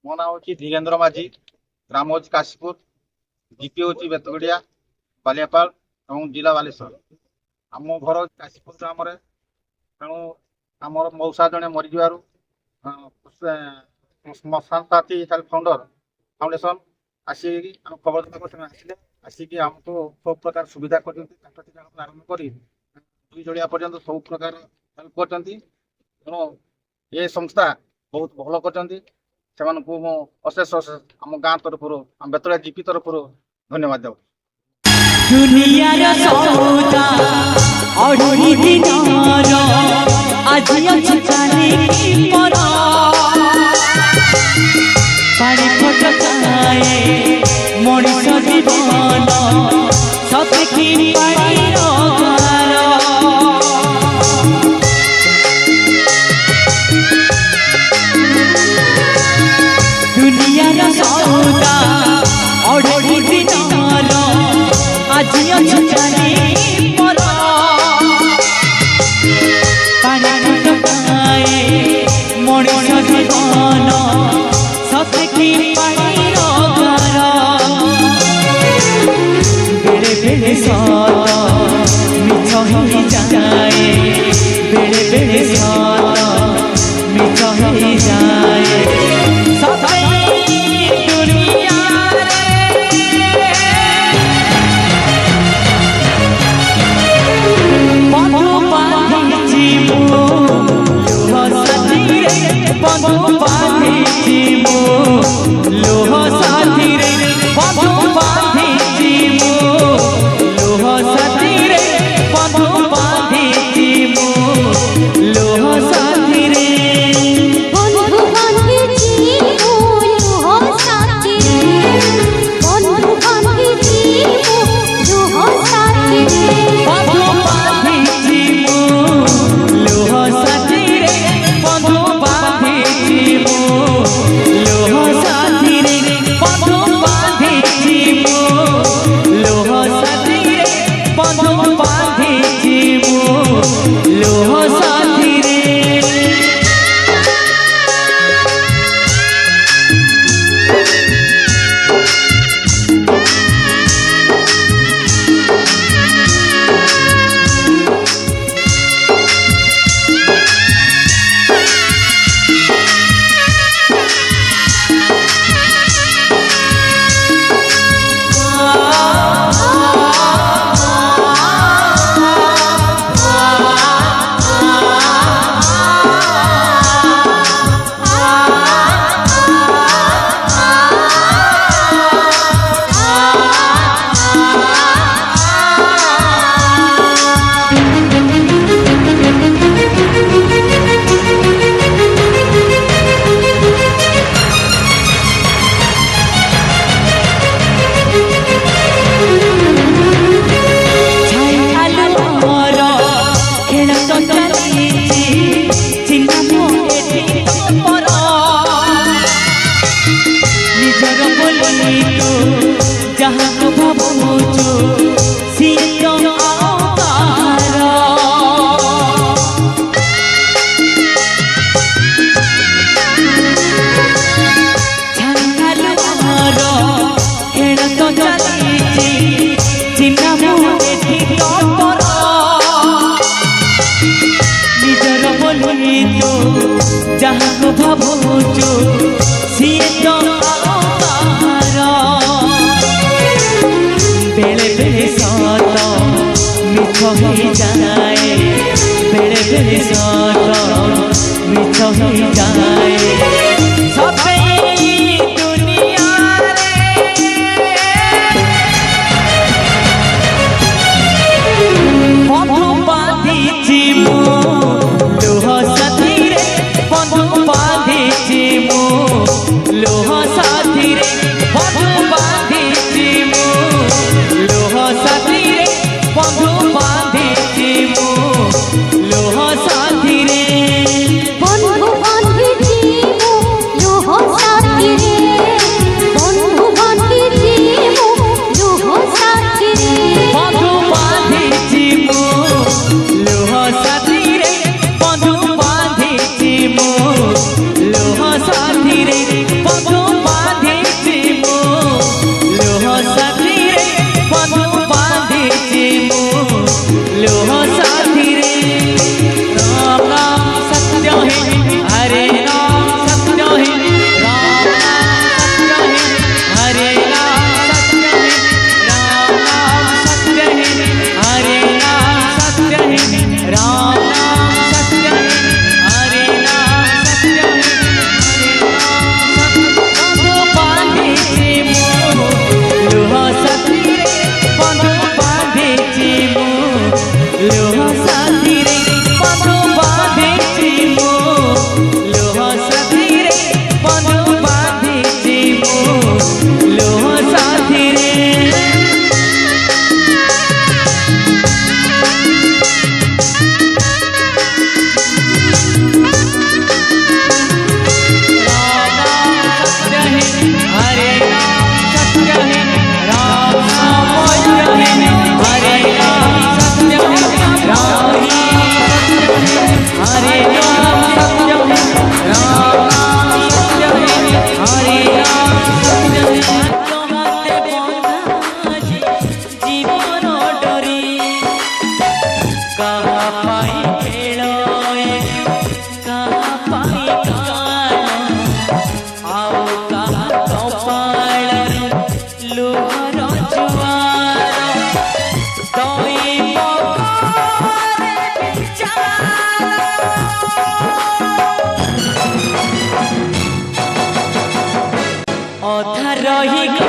ମୋ ନାଁ ହଉଛି ଧୀରେନ୍ଦ୍ର ମାଝୀ। ଗ୍ରାମ ହଉଛି କାଶୀପୁର, ଜିପି ହଉଛି ବେତଗଡ଼ିଆ, ବାଲିଆପାଳ ଏବଂ ଜିଲ୍ଲା ବାଲେଶ୍ୱର। ଆମ ଘର ହଉଛି କାଶୀପୁର ଗ୍ରାମରେ। ତେଣୁ ଆମର ମଉସା ଜଣେ ମରିଯିବାରୁ ଶ୍ମଶାନ ସାଥୀ ଫାଉଣ୍ଡର ଫାଉଣ୍ଡେସନ ଆସିକି ଆମେ ଖବର ଦେବାକୁ ସେମାନେ ଆସିଲେ। ଆସିକି ଆମକୁ ସବୁ ପ୍ରକାର ସୁବିଧା କରିଛନ୍ତି। କାଠ ଠିକାଠୁ ଆରମ୍ଭ କରି ଦୁଇ ଜଳିଆ ପର୍ଯ୍ୟନ୍ତ ସବୁ ପ୍ରକାର ହେଲ୍ପ କରିଛନ୍ତି। ତେଣୁ ଏ ସଂସ୍ଥା ବହୁତ ଭଲ କରିଛନ୍ତି। ସେମାନଙ୍କୁ ମୁଁ ଅଶେଷ ଆମ ଗାଁ ତରଫରୁ, ଆମ ବେତଳିଆ ଜିପି ତରଫରୁ ଧନ୍ୟବାଦ ଦେଉଛି। ଦୁନିଆର ସଉଦା ଅଢ଼େଇ ଦିନର ଆଜି ଅଛି କାଲିକି ପର। ପାଣି ଫଟକାଏ ମଣିଷ ଜୀବନ ସତେକି ପାଣିର ଭାର। ଦୁନିଆର ସଉଦା ଅଢ଼େଇ ଦିନର ଆଜି ଅଛି କାଲିକି ପର। ପାଣି ଫଟକାଏ ମଣିଷ ଜୀବନ ସତେକି ପାଣିର ଭାର। ବେଳେ ବେଳେ ସତ ମିଛ ହେଇଯାଏ, ବେଳେ ବେଳେ ସତ ମିଛ ହେଇଯାଏ। ସତେ ଦୁନିଆରେ ବନ୍ଧୁ ବାନ୍ଧିଛି ମୁଁ ଲୁହ ସାଥିରେ, ବନ୍ଧୁ ବାନ୍ଧିଛି ମୁଁ ଲୁହ ସାଥିରେ, ବନ୍ଧୁ ବାନ୍ଧିଛି ମୁଁ ଲୁହ ସାଥିରେ, ବନ୍ଧୁ ବାନ୍ଧିଛି ମୁଁ ଲୁହ ସାଥିରେ। বন্ধু বান্ধিছি মো লোহ সাথীরে, বন্ধু বান্ধিছি মো লোহ সাথীরে। বন্ধু বাঁধিছি মু লোহ সাথীরে, বন্ধু বাঁধিছি মু লোহ সাথীরে, বন্ধু বাঁধিছি মু লোহ সাথীরে, বন্ধু বাঁধিছি মু লোহ সাথীরে। যাহাকে ভাবুଛୁ সিଏ ତ ଆଉ କାହାର। ଝାଙ୍କାଲୁ ଆମର ଖେଳ ତ ଚାଲିଛି, ଚିହ୍ନା ମୁଁ ଏଠି ତମର। ନିଜର ବୋଲି ତୁ ଯାହାକୁ ଭାବୁଛୁ ସିଏ ତ ଆଉ କାହାର। ବେଳେ ବେଳେ ସତ ମିଛ ହେଇଯାଏ, ବେଳେ ବେଳେ ସତ ମିଛ ହେଇଯାଏ। ସତେ ଦୁନିଆରେ ବନ୍ଧୁ ବାନ୍ଧିଛି ମୁଁ ଲୁହ ସାଥିରେ, ବନ୍ଧୁ ବାନ୍ଧିଛି ମୁଁ ଲୁହ ସାଥିରେ, ବନ୍ଧୁ ବାନ୍ଧିଛି ମୁଁ ଲୁହ ସାଥିରେ, বন্ধু বাঁধিছি মু লোহ সাথীরে। বন্ধু বান্ধিছি মো লোহ সাথীরে, বন্ধু বান্ধিছি মো লোহ সাথীরে। বন্ধু বাঁধিছি মু লোহ সাথীরে, বন্ধু বাঁধিছি মু লোহ সাথীরে, বন্ধু ରହି